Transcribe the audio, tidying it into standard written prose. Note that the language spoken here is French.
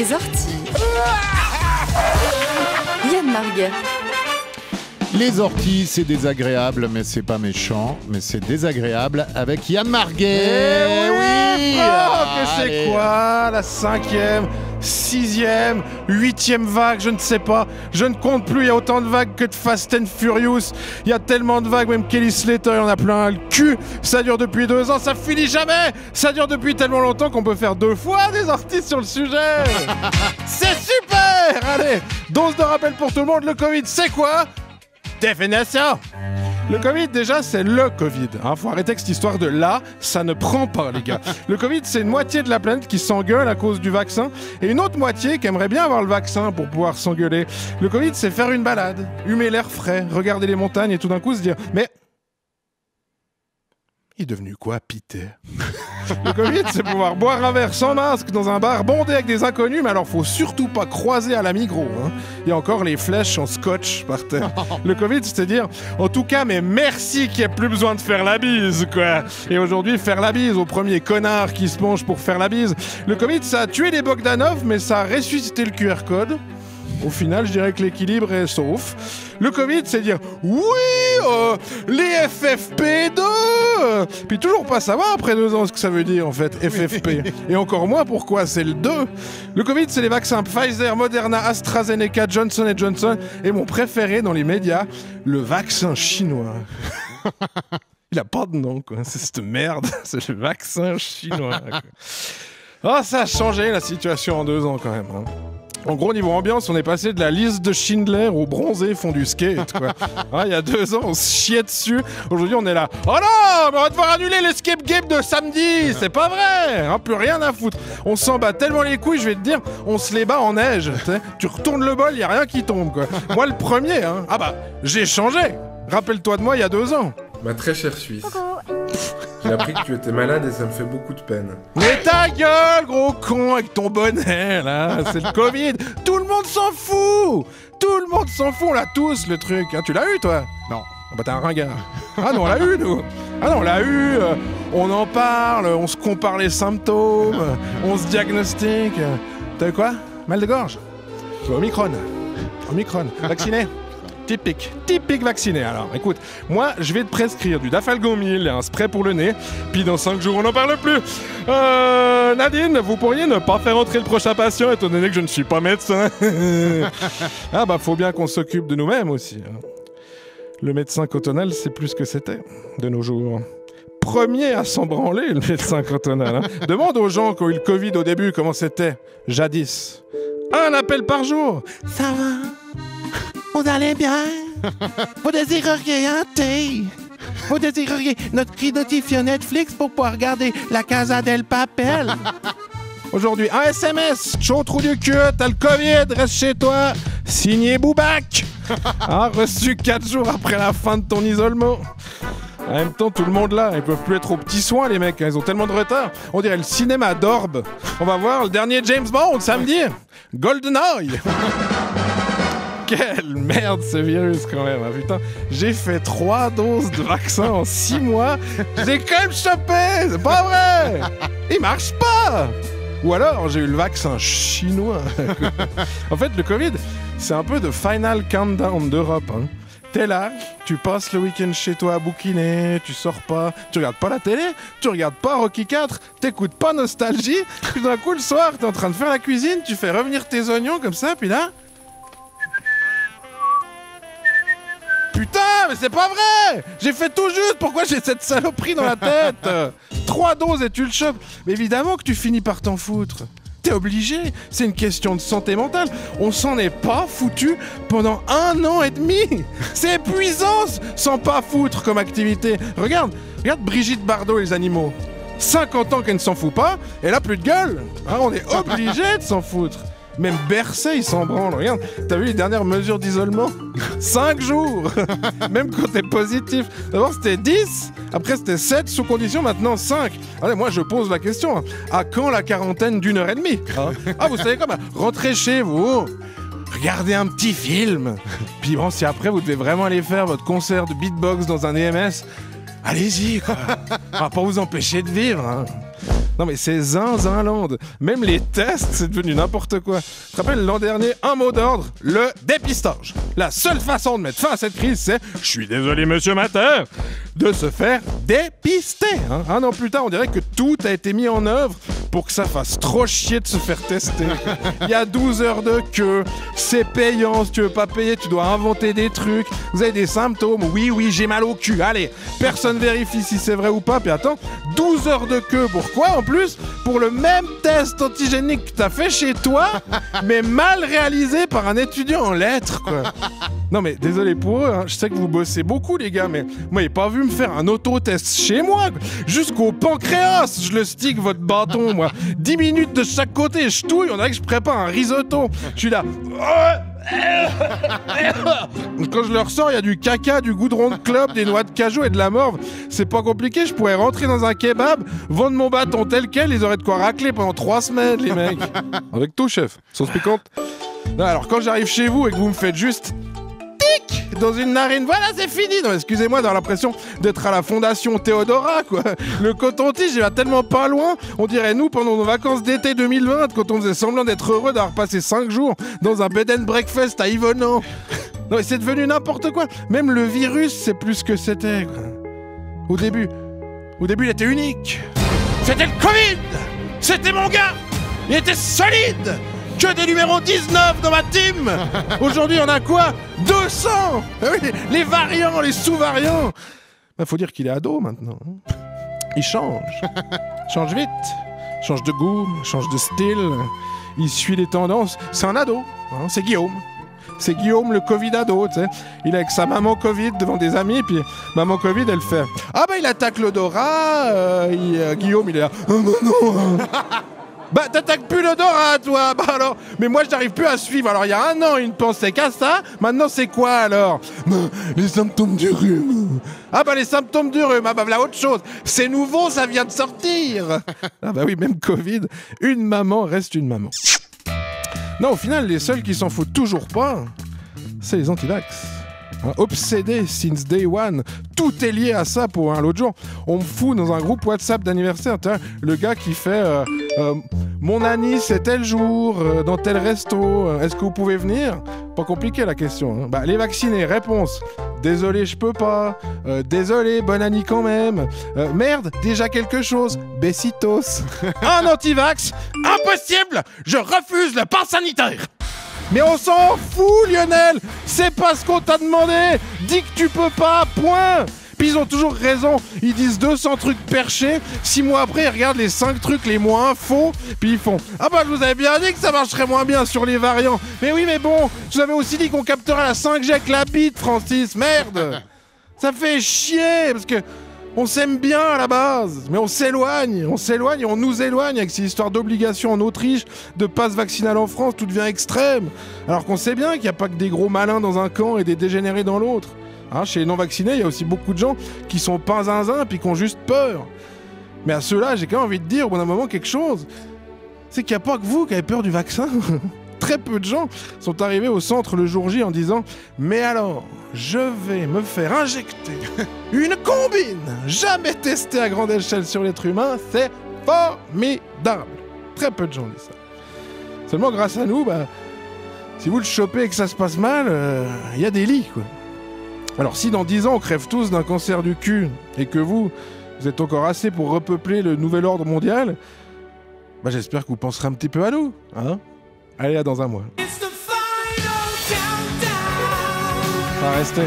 Les orties. Yann Marguet. Les orties, c'est désagréable, mais c'est pas méchant, mais c'est désagréable avec Yann Marguet. Oui, que c'est quoi la 5e, 6e, 8e vague, je ne sais pas. Je ne compte plus, il y a autant de vagues que de Fast and Furious. Il y a tellement de vagues, même Kelly Slater, il en a plein le cul. Ça dure depuis 2 ans, ça finit jamais. Ça dure depuis tellement longtemps qu'on peut faire 2 fois des orties sur le sujet. C'est super. Allez, dose de rappel pour tout le monde, le Covid, c'est quoi ? Définition. Le Covid, déjà, c'est le Covid. Faut arrêter avec cette histoire de là, ça ne prend pas, les gars. Le Covid, c'est une moitié de la planète qui s'engueule à cause du vaccin et une autre moitié qui aimerait bien avoir le vaccin pour pouvoir s'engueuler. Le Covid, c'est faire une balade, humer l'air frais, regarder les montagnes et tout d'un coup se dire « Mais il est devenu quoi, Pité ?» Le Covid, c'est pouvoir boire un verre sans masque dans un bar bondé avec des inconnus, mais alors faut surtout pas croiser à la Migros. Il y a encore les flèches en scotch par terre. Le Covid, c'est dire, en tout cas, mais merci qu'il n'y ait plus besoin de faire la bise, quoi. Et aujourd'hui, faire la bise au premier connard qui se penche pour faire la bise. Le Covid, ça a tué les Bogdanov, mais ça a ressuscité le QR code. Au final, je dirais que l'équilibre est sauf. Le Covid, c'est dire oui, les FFP2. Puis toujours pas savoir après 2 ans ce que ça veut dire en fait, FFP. Et encore moins pourquoi c'est le 2. Le Covid, c'est les vaccins Pfizer, Moderna, AstraZeneca, Johnson & Johnson. Et mon préféré dans les médias, le vaccin chinois. Il a pas de nom, quoi. C'est cette merde. C'est le vaccin chinois. Oh, ça a changé la situation en 2 ans quand même. En gros, niveau ambiance, on est passé de la liste de Schindler au bronzé fond du skate, quoi. Il y a 2 ans, on se chiait dessus. Aujourd'hui, on est là. Oh non, mais on va devoir annuler l'escape game de samedi. C'est pas vrai. Plus rien à foutre. On s'en bat tellement les couilles, je vais te dire, on se les bat en neige. Tu retournes le bol, y a rien qui tombe, quoi. Moi, le premier, j'ai changé. Rappelle-toi de moi il y a 2 ans. Ma très chère Suisse, j'ai appris que tu étais malade et ça me fait beaucoup de peine. Mais ta gueule, gros con, avec ton bonnet, là. C'est le Covid. Tout le monde s'en fout. Tout le monde s'en fout. On l'a tous, le truc. Tu l'as eu, toi ? Non. T'es un ringard. Ah non, on l'a eu, nous. Ah non, on l'a eu. On en parle, on se compare les symptômes, on se diagnostique. T'as eu quoi ? Mal de gorge ? Omicron. Vacciné ? Typique vacciné. Alors, écoute, moi, je vais te prescrire du Dafalgomil et un spray pour le nez, puis dans 5 jours, on n'en parle plus. Nadine, vous pourriez ne pas faire entrer le prochain patient, étant donné que je ne suis pas médecin. Faut bien qu'on s'occupe de nous-mêmes aussi. Le médecin cotonal, c'est plus ce que c'était de nos jours. Premier à s'en branler, le médecin cotonal. Demande aux gens qui ont eu le Covid au début comment c'était, jadis. Un appel par jour. Ça va ? Vous allez bien? Vous désireriez un thé? Vous désireriez notre notifiant Netflix pour pouvoir regarder La Casa del Papel? Aujourd'hui, un SMS, chaud trou du cul, t'as le Covid, reste chez toi, signé Boubac. Reçu 4 jours après la fin de ton isolement. En même temps, tout le monde là, ils peuvent plus être aux petits soins, les mecs, ils ont tellement de retard. On dirait le cinéma d'Orbe. On va voir le dernier James Bond samedi. GoldenEye. Quelle merde ce virus quand même, putain. J'ai fait 3 doses de vaccin en 6 mois. J'ai quand même chopé, c'est pas vrai. Il marche pas. Ou alors j'ai eu le vaccin chinois. En fait, le Covid, c'est un peu de Final Countdown d'Europe. T'es là, tu passes le week-end chez toi à bouquiner, tu sors pas, tu regardes pas la télé, tu regardes pas Rocky 4, t'écoutes pas Nostalgie, puis d'un coup le soir, t'es en train de faire la cuisine, tu fais revenir tes oignons comme ça, puis là... Putain, mais c'est pas vrai! J'ai fait tout juste, pourquoi j'ai cette saloperie dans la tête? 3 doses et tu le chopes. Mais évidemment que tu finis par t'en foutre. T'es obligé, c'est une question de santé mentale. On s'en est pas foutu pendant 1 an et demi. C'est épuisant sans pas foutre comme activité. Regarde Brigitte Bardot et les animaux. 50 ans qu'elle ne s'en fout pas, et là plus de gueule. On est obligé de s'en foutre. Même Bercé, il s'en branle. Regarde, t'as vu les dernières mesures d'isolement? 5 jours. Même quand t'es positif. D'abord, c'était 10. Après, c'était 7 sous condition. Maintenant, 5. Allez, moi, je pose la question. À quand la quarantaine d'1h30 vous savez quoi? Rentrez chez vous. Regardez un petit film. Puis bon, si après, vous devez vraiment aller faire votre concert de beatbox dans un EMS, allez-y, quoi. On va pas vous empêcher de vivre. Non mais c'est zinzinland. Même les tests, c'est devenu n'importe quoi. Je te rappelle l'an dernier, un mot d'ordre, le dépistage. La seule façon de mettre fin à cette crise, c'est « Je suis désolé monsieur Mater !» de se faire dépister. Hein. Un an plus tard, on dirait que tout a été mis en œuvre pour que ça fasse trop chier de se faire tester. Il y a 12 heures de queue, c'est payant, si tu veux pas payer, tu dois inventer des trucs. Vous avez des symptômes, oui, j'ai mal au cul, allez, personne vérifie si c'est vrai ou pas, puis attends, 12 heures de queue, pourquoi en plus? Pour le même test antigénique que t'as fait chez toi, mais mal réalisé par un étudiant en lettres, quoi. Non mais désolé pour eux, hein. Je sais que vous bossez beaucoup les gars, mais moi j'ai pas vu me faire un auto-test chez moi, jusqu'au pancréas, je le stick votre bâton moi. 10 minutes de chaque côté, je touille, on dirait que je prépare un risotto. Je suis là. Quand je le ressors, il y a du caca, du goudron de clope, des noix de cajou et de la morve. C'est pas compliqué, je pourrais rentrer dans un kebab, vendre mon bâton tel quel, ils auraient de quoi racler pendant 3 semaines les mecs. Avec tout chef, sauce piquante. Non, alors quand j'arrive chez vous et que vous me faites juste dans une narine, voilà c'est fini. Non excusez-moi d'avoir l'impression d'être à la fondation Théodora quoi. Le coton-tige il va tellement pas loin, on dirait nous pendant nos vacances d'été 2020 quand on faisait semblant d'être heureux d'avoir passé 5 jours dans un bed and breakfast à Yvonand. Non mais c'est devenu n'importe quoi. Même le virus c'est plus ce que c'était quoi. Au début il était unique. C'était le Covid. C'était mon gars. Il était solide. Que des numéros 19 dans ma team. Aujourd'hui, on a quoi? 200. Oui, les variants, les sous-variants. Bah, faut dire qu'il est ado maintenant. Il change. Change vite. Change de goût, change de style. Il suit les tendances. C'est un ado. Hein, c'est Guillaume. C'est Guillaume, le Covid ado, tu sais. Il est avec sa maman Covid devant des amis, puis maman Covid, elle fait « Ah bah, il attaque l'odorat. Guillaume, il est là « Oh bah non !» Bah t'attaques plus l'odorat toi. Bah alors, mais moi je n'arrive plus à suivre. Alors il y a un an il ne pensait qu'à ça. Maintenant c'est quoi alors? Bah, les symptômes du rhume. Ah bah les symptômes du rhume. Ah bah voilà autre chose. C'est nouveau, ça vient de sortir. Ah bah oui, même Covid, une maman reste une maman. Non, au final les seuls qui s'en foutent toujours pas, c'est les anti-vax. Obsédé since day one, tout est lié à ça pour l'autre jour. On me fout dans un groupe WhatsApp d'anniversaire, le gars qui fait mon Annie c'est tel jour, dans tel resto, est-ce que vous pouvez venir? Pas compliqué la question. Hein. Bah, les vaccinés, réponse. Désolé, je peux pas. Désolé, bonne Annie quand même. Merde, déjà quelque chose. Besitos. Un anti-vax? Impossible! Je refuse le pass sanitaire! Mais on s'en fout, Lionel! C'est pas ce qu'on t'a demandé! Dis que tu peux pas, point! Puis ils ont toujours raison, ils disent 200 trucs perchés, 6 mois après ils regardent les 5 trucs les moins faux, puis ils font « Ah bah je vous avais bien dit que ça marcherait moins bien sur les variants! Mais oui mais bon, je vous avais aussi dit qu'on capterait la 5G avec la bite, Francis, merde! Ça fait chier, parce que on s'aime bien à la base, mais on s'éloigne et on nous éloigne avec ces histoires d'obligations en Autriche, de passe vaccinal en France, tout devient extrême. Alors qu'on sait bien qu'il n'y a pas que des gros malins dans un camp et des dégénérés dans l'autre. Hein, chez les non-vaccinés, il y a aussi beaucoup de gens qui sont pas zinzin puis qui ont juste peur. Mais à ceux-là, j'ai quand même envie de dire au bout d'un moment quelque chose. C'est qu'il n'y a pas que vous qui avez peur du vaccin. Très peu de gens sont arrivés au centre le jour J en disant « Mais alors, je vais me faire injecter une combine jamais testée à grande échelle sur l'être humain, c'est formidable !» Très peu de gens disent ça. Seulement grâce à nous, bah, si vous le chopez et que ça se passe mal, y a des lits, quoi. Alors si dans 10 ans on crève tous d'un cancer du cul et que vous êtes encore assez pour repeupler le nouvel ordre mondial, bah j'espère que vous penserez un petit peu à nous, hein. Allez, à dans un mois. Ça va rester.